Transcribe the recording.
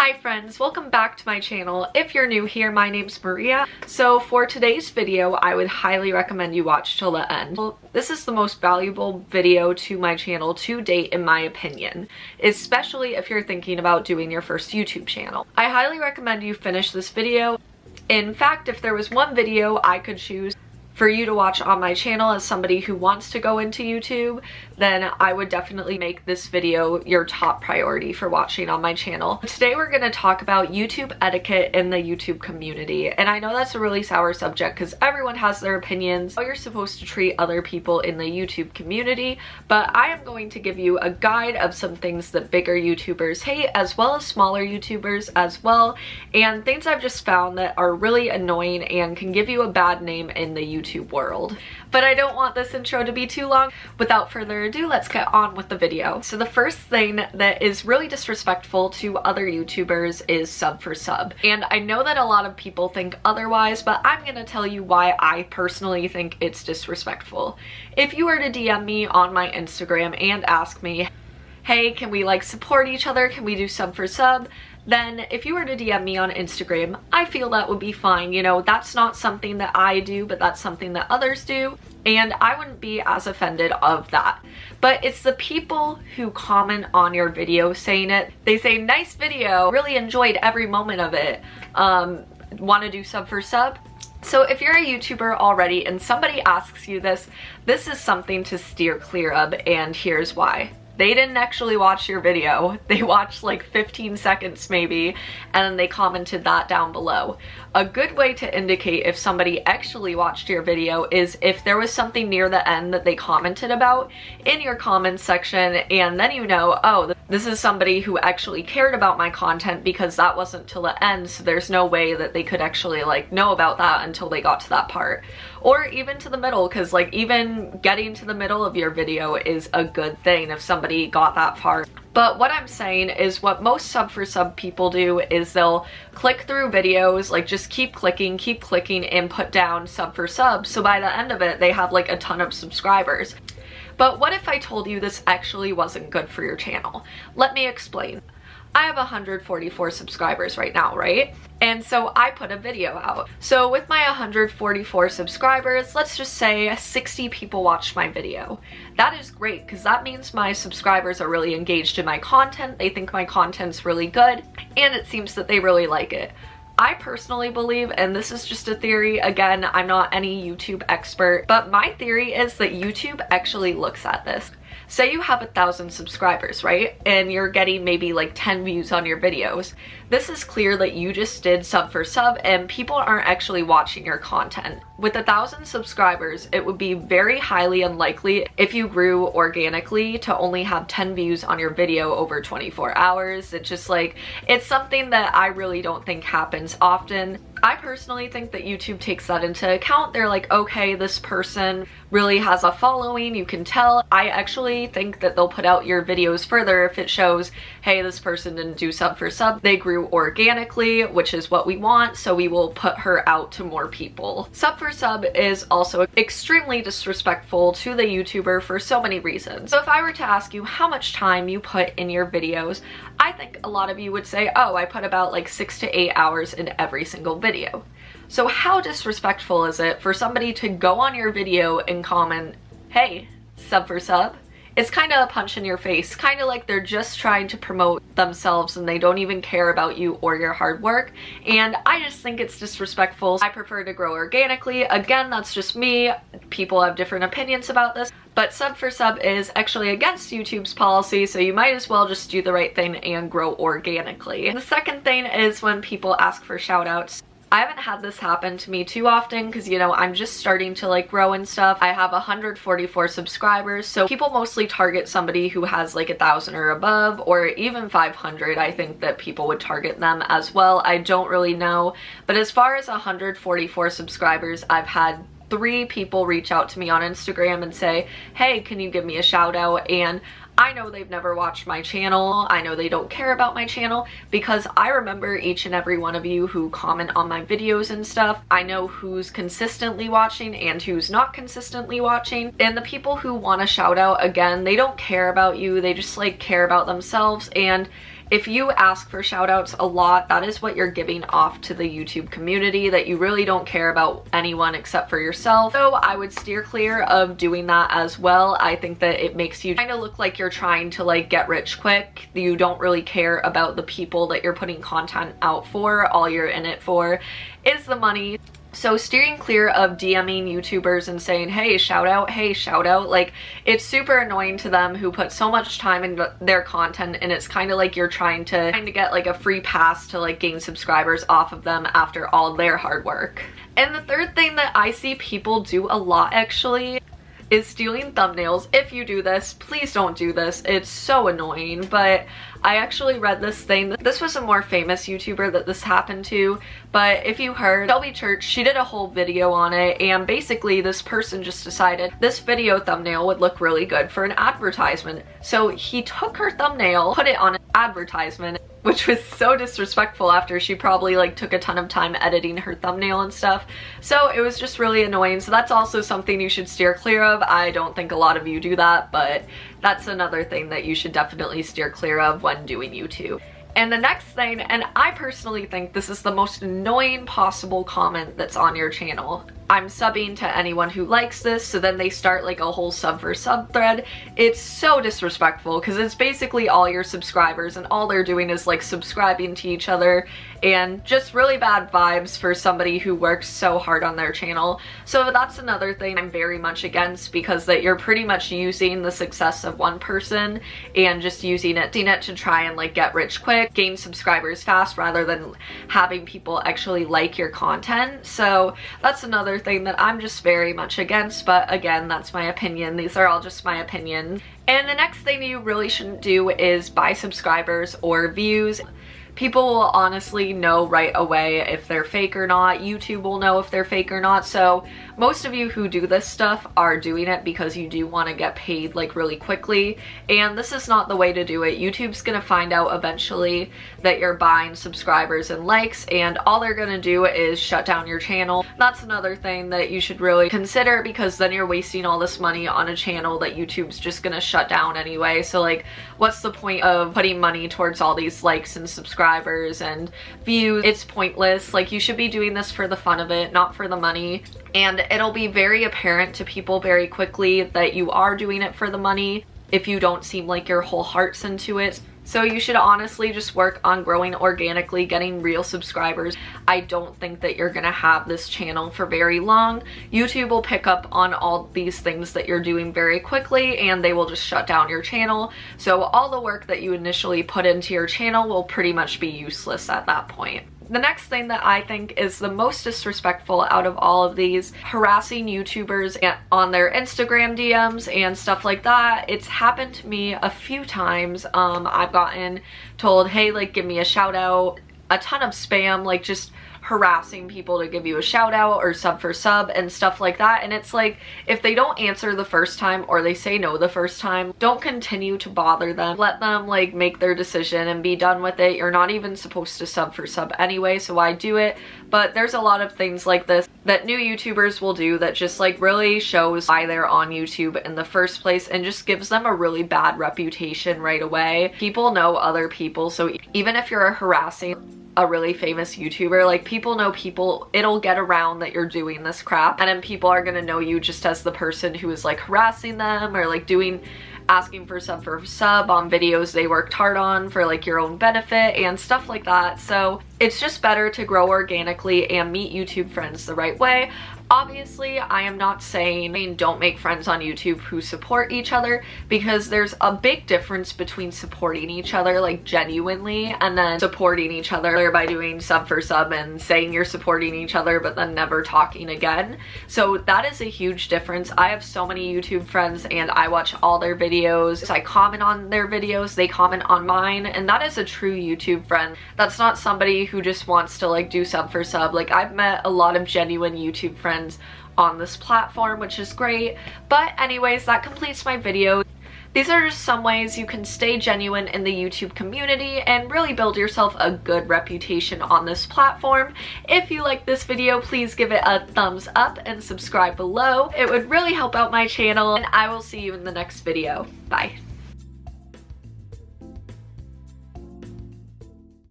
Hi friends, welcome back to my channel. If you're new here, my name's Maria. So for today's video, I would highly recommend you watch till the end. This is the most valuable video to my channel to date in my opinion, especially if you're thinking about doing your first YouTube channel. I highly recommend you finish this video. In fact, if there was one video I could choose for you to watch on my channel as somebody who wants to go into YouTube, then I would definitely make this video your top priority for watching on my channel. Today we're going to talk about YouTube etiquette in the YouTube community, and I know that's a really sour subject because everyone has their opinions how you're supposed to treat other people in the YouTube community, but I am going to give you a guide of some things that bigger YouTubers hate as well as smaller YouTubers as well, and things I've just found that are really annoying and can give you a bad name in the YouTube world. But I don't want this intro to be too long. Without further ado, let's get on with the video. So the first thing that is really disrespectful to other YouTubers is sub for sub. And I know that a lot of people think otherwise, but I'm gonna tell you why I personally think it's disrespectful. If you were to DM me on my Instagram and ask me, hey, can we like support each other? Can we do sub for sub? Then if you were to DM me on Instagram, I feel that would be fine. You know, that's not something that I do, but that's something that others do, and I wouldn't be as offended of that. But it's the people who comment on your video saying it. They say, nice video, really enjoyed every moment of it. Want to do sub for sub? So if you're a YouTuber already and somebody asks you this, this is something to steer clear of, and here's why. They didn't actually watch your video. They watched like 15 seconds maybe, and then they commented that down below. A good way to indicate if somebody actually watched your video is if there was something near the end that they commented about in your comments section, and then you know, oh, this is somebody who actually cared about my content because that wasn't till the end, so there's no way that they could actually like know about that until they got to that part. Or even to the middle, because like even getting to the middle of your video is a good thing if somebody got that far. But what I'm saying is what most sub for sub people do is they'll click through videos, like just keep clicking and put down sub for sub, so by the end of it they have like a ton of subscribers. But what if I told you this actually wasn't good for your channel? Let me explain. I have 144 subscribers right now, right? And so I put a video out. So with my 144 subscribers, let's just say 60 people watched my video. That is great because that means my subscribers are really engaged in my content, they think my content's really good, and it seems that they really like it. I personally believe, and this is just a theory, again, I'm not any YouTube expert, but my theory is that YouTube actually looks at this. Say you have 1,000 subscribers, right? And you're getting maybe like 10 views on your videos. This is clear that you just did sub for sub and people aren't actually watching your content. With 1,000 subscribers, it would be very highly unlikely if you grew organically to only have 10 views on your video over 24 hours. It's just like, it's something that I really don't think happens often. I personally think that YouTube takes that into account. They're like, okay, this person really has a following, you can tell. I actually think that they'll put out your videos further if it shows, hey, this person didn't do sub for sub, they grew organically, which is what we want, so we will put her out to more people. Sub for sub is also extremely disrespectful to the YouTuber for so many reasons. So if I were to ask you how much time you put in your videos, I think a lot of you would say, oh, I put about like 6 to 8 hours in every single video. So how disrespectful is it for somebody to go on your video and comment, hey, sub for sub? It's kind of a punch in your face, kind of like they're just trying to promote themselves and they don't even care about you or your hard work, and I just think it's disrespectful. I prefer to grow organically. Again, that's just me. People have different opinions about this, but sub for sub is actually against YouTube's policy, so you might as well just do the right thing and grow organically. The second thing is when people ask for shoutouts. I haven't had this happen to me too often because, you know, I'm just starting to like grow and stuff. I have 144 subscribers, so people mostly target somebody who has like 1,000 or above, or even 500. I think that people would target them as well. I don't really know, but as far as 144 subscribers, I've had 3 people reach out to me on Instagram and say, hey, can you give me a shout out? And I know they've never watched my channel. I know they don't care about my channel because I remember each and every one of you who comment on my videos and stuff. I know who's consistently watching and who's not consistently watching. And the people who want a shout out, again, they don't care about you. They just like care about themselves, and if you ask for shoutouts a lot, that is what you're giving off to the YouTube community, that you really don't care about anyone except for yourself. So I would steer clear of doing that as well. I think that it makes you kind of look like you're trying to like get rich quick. You don't really care about the people that you're putting content out for. All you're in it for is the money. So steering clear of DMing YouTubers and saying, hey, shout out, like it's super annoying to them who put so much time into their content, and it's kind of like you're trying to get like a free pass to like gain subscribers off of them after all their hard work. And the third thing that I see people do a lot actually is stealing thumbnails. If you do this, please don't do this. It's so annoying, but I actually read this thing. This was a more famous YouTuber that this happened to, but if you heard, Shelby Church, she did a whole video on it, and basically this person just decided this video thumbnail would look really good for an advertisement. So he took her thumbnail, put it on an advertisement, which was so disrespectful after she probably like took a ton of time editing her thumbnail and stuff. So it was just really annoying. So that's also something you should steer clear of. I don't think a lot of you do that, but that's another thing that you should definitely steer clear of when doing YouTube. And the next thing, and I personally think this is the most annoying possible comment that's on your channel. I'm subbing to anyone who likes this, so then they start like a whole sub for sub thread. It's so disrespectful because it's basically all your subscribers and all they're doing is like subscribing to each other, and just really bad vibes for somebody who works so hard on their channel. So that's another thing I'm very much against, because that you're pretty much using the success of one person and just using it to try and like get rich quick, gain subscribers fast, rather than having people actually like your content. So that's another thing that I'm just very much against, but again, that's my opinion. These are all just my opinions. And the next thing you really shouldn't do is buy subscribers or views. People will honestly know right away if they're fake or not. YouTube will know if they're fake or not. So most of you who do this stuff are doing it because you do want to get paid like really quickly, and this is not the way to do it. YouTube's gonna find out eventually that you're buying subscribers and likes, and all they're gonna do is shut down your channel. That's another thing that you should really consider, because then you're wasting all this money on a channel that YouTube's just gonna shut down anyway. So like, what's the point of putting money towards all these likes and subscribers and views? It's pointless. Like, you should be doing this for the fun of it, not for the money. And it'll be very apparent to people very quickly that you are doing it for the money if you don't seem like your whole heart's into it. So you should honestly just work on growing organically, getting real subscribers. I don't think that you're gonna have this channel for very long. YouTube will pick up on all these things that you're doing very quickly, and they will just shut down your channel. So all the work that you initially put into your channel will pretty much be useless at that point. The next thing that I think is the most disrespectful out of all of these, harassing YouTubers on their Instagram DMs and stuff like that. It's happened to me a few times. I've gotten told, hey, like, give me a shout out, a ton of spam, like just harassing people to give you a shout out or sub for sub and stuff like that. And it's like, if they don't answer the first time or they say no the first time, don't continue to bother them. Let them like make their decision and be done with it. You're not even supposed to sub for sub anyway, so why do it? But there's a lot of things like this that new YouTubers will do that just like really shows why they're on YouTube in the first place, and just gives them a really bad reputation right away. People know other people, so even if you're harassing a really famous YouTuber, like, people know people, it'll get around that you're doing this crap, and then people are gonna know you just as the person who is like harassing them or like asking for sub on videos they worked hard on for like your own benefit and stuff like that. So it's just better to grow organically and meet YouTube friends the right way. Obviously, I am not saying don't make friends on YouTube who support each other, because there's a big difference between supporting each other like genuinely and then supporting each other by doing sub for sub and saying you're supporting each other but then never talking again. So that is a huge difference. I have so many YouTube friends and I watch all their videos. I comment on their videos, they comment on mine, and that is a true YouTube friend. That's not somebody who just wants to like do sub for sub. Like, I've met a lot of genuine YouTube friends on this platform, which is great. But anyways, that completes my video. These are just some ways you can stay genuine in the YouTube community and really build yourself a good reputation on this platform. If you like this video, please give it a thumbs up and subscribe below. It would really help out my channel, and I will see you in the next video. Bye.